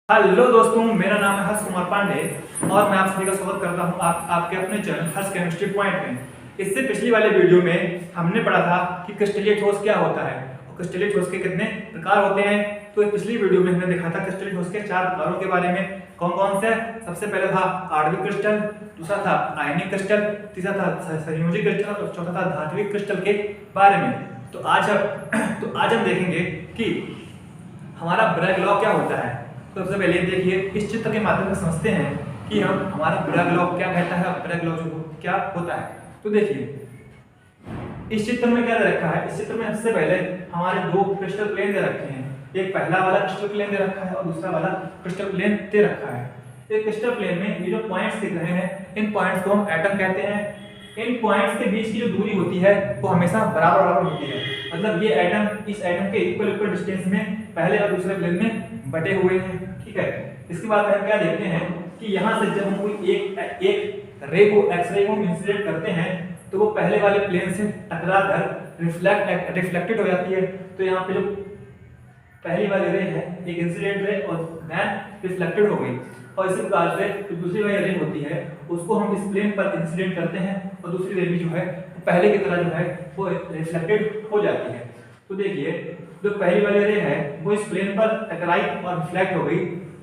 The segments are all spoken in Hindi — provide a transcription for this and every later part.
हेलो दोस्तों, मेरा नाम है हर्ष कुमार पांडे और मैं आप सभी का स्वागत करता हूं आपके अपने चैनल हर्ष केमिस्ट्री पॉइंट में। इससे पिछली वाले वीडियो में हमने पढ़ा था कि क्रिस्टलीय ठोस क्या होता है और क्रिस्टलीय ठोस के कितने प्रकार होते हैं। तो इस पिछली वीडियो में हमने देखा था क्रिस्टलीय ठोस के 4 प्रकारों के बारे में। कौन कौन से? सबसे पहले था आणविक क्रिस्टल, दूसरा था आयनिक क्रिस्टल, तीसरा था संयोजी क्रिस्टल और चौथा था धात्विक क्रिस्टल के बारे में। तो आज हम देखेंगे कि हमारा ब्रैग लॉ क्या होता है। तो सबसे पहले देखिए, इस चित्र के माध्यम से समझते हैं कि हम हमारा ब्रैग लॉ क्या कहता है, ब्रैग लॉ जो क्या होता है। तो देखिए, इस चित्र में क्या दे रखा है। इस चित्र में सबसे पहले हमारे दो क्रिस्टल प्लेन दे रखे हैं। एक पहला वाला क्रिस्टल प्लेन दे रखा है और दूसरा वाला क्रिस्टल प्लेन दे रखा है। एक क्रिस्टल प्लेन में ये जो पॉइंट्स दिख रहे हैं, इन पॉइंट्स को हम एटम कहते हैं। इन पॉइंट्स के बीच की जो दूरी होती है वो हमेशा बराबर बराबर होती है। मतलब ये एटम इस एटम के इक्वल डिस्टेंस में पहले और दूसरे प्लेन में बटे हुए हैं। ठीक है, इसके बाद हम क्या देखते हैं कि यहाँ से जब हम कोई एक रे को एक्स-रे को इंसिडेंट करते हैं तो वो पहले वाले प्लेन से टकराकर रिफ्लेक्टेड हो जाती है। तो यहाँ पे जो पहली वाली रे है एक इंसिडेंट रे और देन रिफ्लेक्टेड हो गई, और इसी प्रकार से जो दूसरी वाली रे होती है उसको हम इस प्लेन पर इंसिडेंट करते हैं और दूसरी रे भी जो है पहले की तरह जो है वो रिफ्लेक्टेड हो जाती है। तो देखिए, जो पहली वाली रे है वो इस प्लेन पर टकराई और रिफ्लेक्ट हो गई।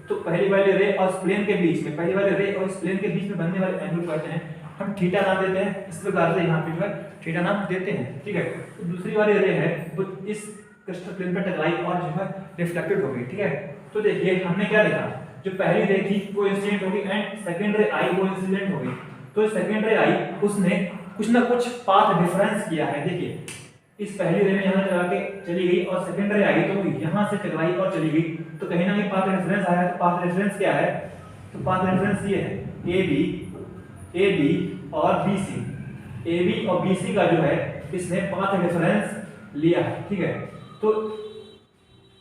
तो पहली वाली रे और इस प्लेन के बीच में, पहली वाली रे और इस प्लेन के बीच में बनने वाले एंगल को कहते हैं हम थीटा नाम देते हैं। इस प्रकार से यहाँ पे जो है थीटा नाम देते हैं। ठीक है, तो दूसरी वाली रे है वो इस क्रिस्टल प्लेन पर टकराई और जो है रिफ्लेक्टेड हो गई। ठीक है, तो देखिए हमने क्या देखा, जो पहली रे थी वो इंसिडेंट हो गई एंड सेकंड रे आई वो इंसिडेंट हो गई। तो सेकंड रे आई उसने कुछ ना कुछ पाथ डिफरेंस किया है। देखिए, इस पहली रे में यहाँ टकरा के चली गई और सेकंड रे आई तो यहाँ से टकराई और चली गई, तो कहीं ना कहीं पाथ डिफरेंस आया। तो पाथ डिफरेंस क्या है? तो पाथ डिफरेंस ये है ए बी और बी सी। ए बी और बी सी का जो है इसने पाथ डिफरेंस लिया है। ठीक है, तो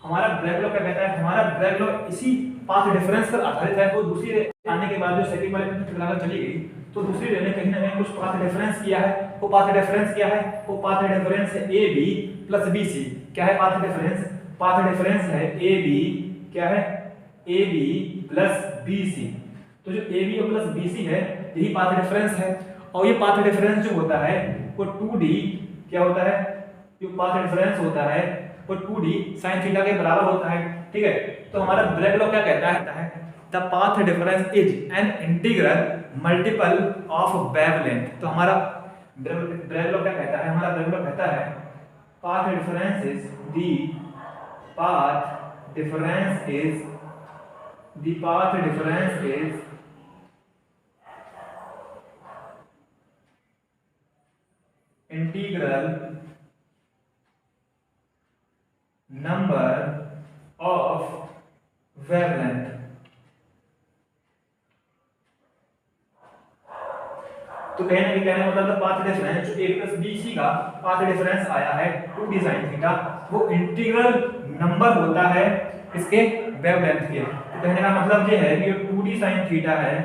हमारा ब्रैग लॉ क्या कहता है? हमारा ब्रैग लॉ इसी पाथ डिफरेंस पर आधारित है। वो दूसरी रे आने के बाद जो सेकंड वाले में टकराकर चली गई तो दूसरी रे ने कहीं ना कहीं कुछ पाथ डिफरेंस किया है। वो पाथ डिफरेंस क्या है? वो पाथ डिफरेंस है A B plus B C. क्या है पाथ डिफरेंस? पाथ डिफरेंस है ए बी, क्या है? A B plus B C. तो जो ए बी और प्लस बी सी है यही पाथ डिफरेंस है। और ये पाथ डिफरेंस जो होता है वो 2d क्या होता है? जो पाथ डिफरेंस होता है वो 2d sin थीटा के बराबर होता है। ठीक है, तो हमारा ब्रैग लॉ क्या कहता है? The path difference is an integral multiple of wavelength. तो हमारा ब्रैग लॉ क्या कहता है? हमारा ब्रैग लॉ कहता है path difference is the path difference is integral number of wavelength. तो कहने का कहने मतलब पाथ डिफरेंस जो a प्लस बी सी का पाथ डिफरेंस आया है 2d sin थीटा, वो इंटीग्रल नंबर होता है इसके वेवलेंथ के। तो कहने का मतलब ये है कि 2d sin थीटा है,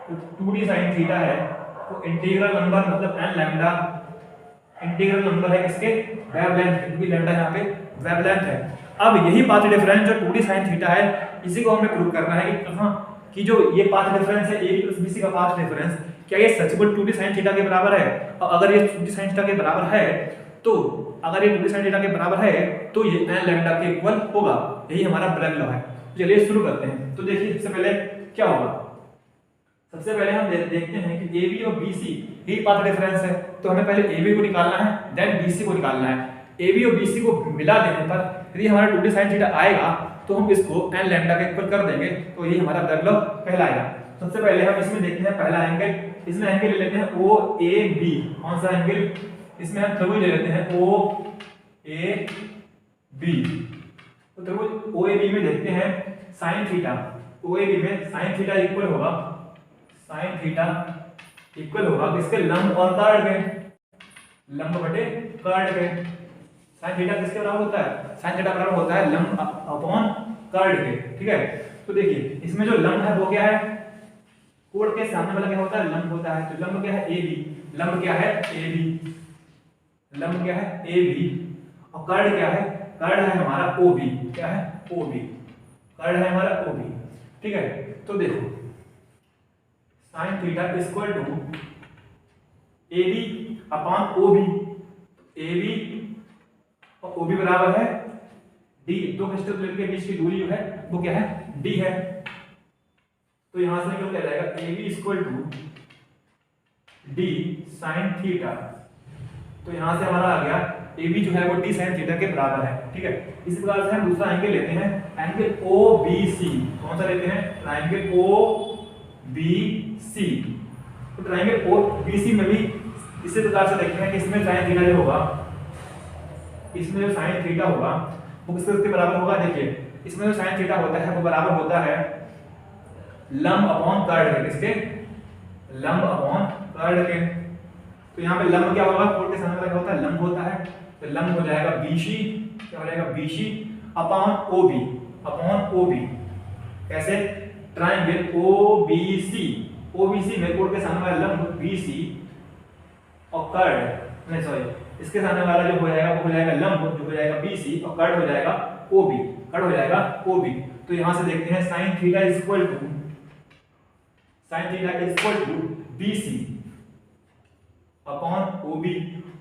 तो 2d sin थीटा है वो इंटीग्रल नंबर मतलब n लैम्डा इंटीग्रल नंबर है इसके वेवलेंथ, क्योंकि लैम्डा यहाँ पे वेवलेंथ है। अब यही पाथ डिफरेंस जो 2d sin थीटा है इसी को हमें प्रूव करना है कि कहां कि जो ये पाथ डिफरेंस है a प्लस bc का पाथ डिफरेंस क्या ये सचमुच 2d sin थीटा के बराबर है? और अगर ये 2d sin थीटा के बराबर है तो अगर ये 2d sin थीटा के बराबर है तो ये n लैम्डा के इक्वल होगा। यही हमारा ब्रैग लॉ है। तो चलिए शुरू करते हैं। तो देखिए, सबसे पहले क्या होगा? सबसे पहले हम देखते हैं कि ए बी और बी सी यही पाथ डिफरेंस है। तो हमें पहले ए बी को निकालना है देन बी सी को निकालना है। ए बी और बी सी को मिला देने पर यदि हमारा 2d sin थीटा आएगा तो हम इसको n लैम्डा के इक्वल कर देंगे, तो यही हमारा ब्रैग लॉ कहलाएगा। सबसे पहले हम इसमें देखते हैं पहला एंगल। इसमें एंगल ले लेते हैं ओ ए बी। कौन सा एंगल? इसमें हम त्रिभुज ले लेते हैं ओ ए बी। तो त्रिभुज ओ ए बी में देखते हैं sin theta. O A B में sin थीटा इक्वल होगा किसके? लंब और कर्ड के, लंब बटे कर्ड के। sin थीटा किसके बराबर होता है? sin थीटा बराबर होता है लंब अपॉन कर्ड के। ठीक है, तो देखिए इसमें जो लंब है वो क्या है? कोण के सामने वाला क्या होता है? लंब होता है। तो लंब क्या है? A B. लंब क्या है? A B. लंब क्या है? A B. और कर्ड क्या है? कर्ड है हमारा ओ बी। क्या है? O B. कर्ड है हमारा ओ बी। ठीक है, तो देखो sine theta equal to A B upon O B. A B और ओ बी बराबर है डी, दो क्रिस्टल प्लेट के बीच की दूरी जो है वो क्या है, डी है। तो यहां से निकल क्या जाएगा, A B equal to D sine theta. तो यहां से हमारा आ गया ए बी जो है वो डी साइन थीटा के बराबर है। ठीक है, इसी प्रकार से हम दूसरा एंगल लेते हैं, एंगल ओ बी सी। कौन सा लेते हैं, ट्राइंगल ओ बी सी। तो ट्राइंगल ओ बी सी में भी इसी प्रकार से देखते हैं कि इसमें साइन थीटा जो होगा, इसमें जो साइन थीटा होगा वो किसके बराबर होगा। देखिए इसमें जो साइन थीटा होता है वो बराबर होता है लंब अपॉन कर्ड के। किसके, लंब अपॉन कर्ड के। तो यहाँ पे लंब क्या होगा, कोण के सामने लगा होता है लंब होता है, तो लंब हो जाएगा बीसी। क्या हो जाएगा, BC upon O B, upon O B. कैसे, triangle O B C, O B C में कोण के सामने वाला लंब बीसी और कर्ड नहीं सॉरी इसके सामने वाला जो हो जाएगा वो हो जाएगा लंब जो हो जाएगा बीसी और कर्ड हो जाएगा ओ बी, कर्ड हो जाएगा ओ बी। तो यहां से देखते हैं sine theta equal to, sine theta equal to BC upon O B.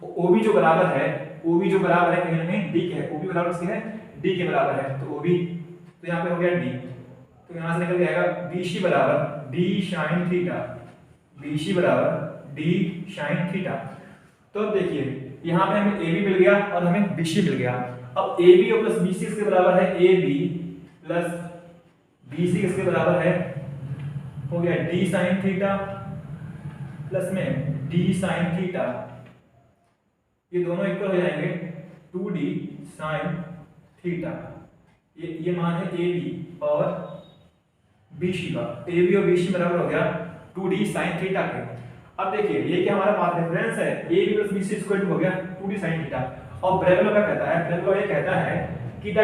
O B जो बराबर है, ओ बी जो बराबर है कहीं ना कहीं डी के है, ओ बी बराबर किसके है, डी के बराबर है। तो ओ बी तो यहाँ पे हो गया डी, तो यहाँ से निकल जाएगा बीसी बराबर डी साइन थीटा, बीसी बराबर डी साइन थीटा। तो देखिए यहाँ पे हमें ए बी मिल गया और हमें बीसी मिल गया। अब ए बी और प्लस बीसी किसके बराबर है, ए बी प्लस बीसी किसके बराबर है, हो गया डी साइन थीटा प्लस में डी साइन थीटा। ये दोनों इक्वल हो जाएंगे 2d साइन थीटा। ये मान है ए बी और बीसी का, ए बी और बीसी बराबर हो गया 2d साइन थीटा के। अब देखिए ये क्या हमारा पाथ डिफरेंस है, A B plus BC equal to हो गया 2d साइन थीटा। और ब्रेगलो क्या कहता है, ब्रेगलो ये कहता है कि the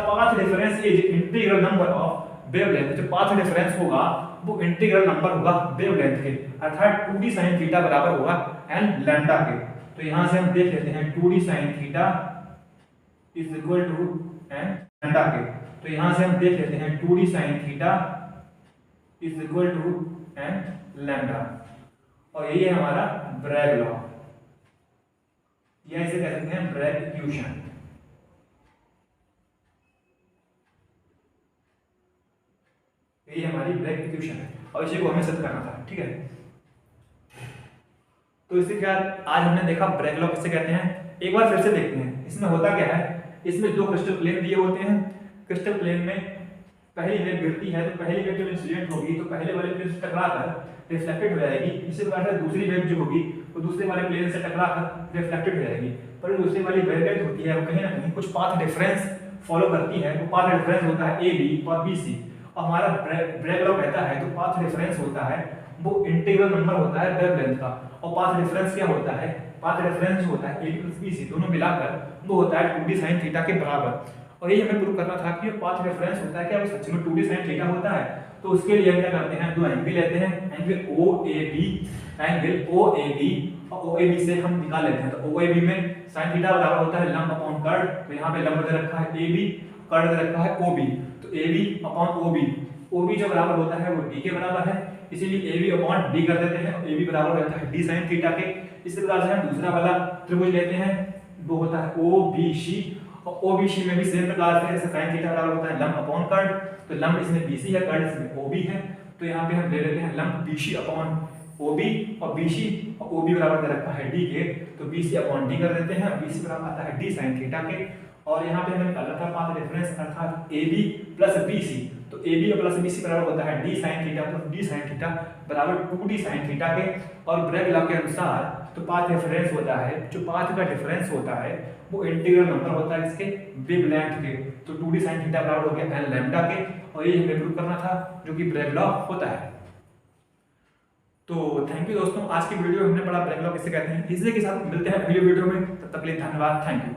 path difference is integral number of wavelength. जो पाथ डिफरेंस होगा वो इंटीग्रल नंबर होगा वेवलेंथ के, अर्थात 2d sin थीटा बराबर होगा n लैम्डा के। तो यहां से हम देख लेते हैं 2d sin theta is equal to n lambda के। तो यहां से हम देख लेते हैं 2d sin theta is equal to n lambda, और यही है हमारा ब्रैग लॉ, या इसे कह सकते हैं ब्रैग इक्वेशन। ये हमारी ब्रैग इक्वेशन है और इसी को हमें सिद्ध करना था। ठीक है, तो इसके बाद आज हमने देखा ब्रैग लॉ किसे कहते हैं। एक बार फिर से देखते हैं इसमें होता क्या है। इसमें दो क्रिस्टल प्लेन दिए होते हैं, क्रिस्टल प्लेन में पहली वेव गिरती है तो पहली वेव जब इंसिडेंट होगी तो पहले वाले प्लेन से टकराकर रिफ्लेक्टेड हो जाएगी। इसी प्रकार से दूसरी वेव जो होगी वो दूसरे वाले प्लेन से टकराकर रिफ्लेक्टेड हो जाएगी। पर दूसरी वाली वेवलेंथ होती है वो कहीं ना कहीं कुछ पाथ डिफरेंस फॉलो करती है। वो पाथ डिफरेंस होता है ए बी और बी सी। हमारा ब्रैग लॉ कहता है तो पाथ डिफरेंस होता है वो इंटीग्रल नंबर होता है वेवलेंथ का। और पाथ डिफरेंस क्या होता है, पाथ डिफरेंस जो होता है A B plus B C दोनों मिलाकर वो होता है 2d sin थीटा के बराबर। और ये हमें प्रूव करना था कि पाथ डिफरेंस होता है क्या, वो सच में 2d sin थीटा होता है। तो उसके लिए हम क्या करते हैं, दो एंगल लेते हैं, angle O A B, angle O A B और ओ ए बी से हम निकाल लेते हैं। तो ओ ए बी में sin थीटा बराबर होता है लंब अपॉन कर्ड। तो यहाँ पे लंब दे रखा है ए बी, कर्ड दे रखा है ओ बी। तो A B upon O B जो बराबर होता है वो डी के बराबर है, इसीलिए ए बी अपॉन डी कर देते हैं। ए बी बराबर होता है डी साइन थीटा के। इसी प्रकार से हम दूसरा वाला त्रिभुज लेते हैं, वो होता है ओ बी सी। और ओ बी सी में भी सेम प्रकार से जैसे साइन थीटा बराबर होता है लंब अपॉन कर्ड। तो लंब इसमें बी सी है, कर्ड इसमें ओ बी है। तो यहाँ पे हम ले लेते हैं लंब B C upon O B, और बी सी और ओ बी बराबर दे रखा है डी के। तो बी सी अपॉन डी कर देते हैं, बी सी बराबर आता है डी साइन थीटा के। और यहाँ पे हमें निकालना था पाथ डिफरेंस अर्थात A B plus B C. तो ए बी और प्लस बी सी बराबर होता है D sine theta plus D sine theta बराबर 2d साइन थीटा के। और ब्रैग लॉ के अनुसार तो पाथ डिफरेंस होता है, जो पाथ का डिफरेंस होता है वो इंटीग्रल नंबर होता है इसके वेवलेंथ के। तो 2d साइन थीटा बराबर हो गया n लैम्डा के, और ये हमें प्रूव करना था जो कि ब्रैग लॉ होता है। तो थैंक यू दोस्तों, आज की वीडियो में हमने पढ़ा ब्रैग लॉ किसे कहते हैं। इसी के साथ मिलते हैं अगली वीडियो में, तब तक के लिए धन्यवाद, थैंक यू।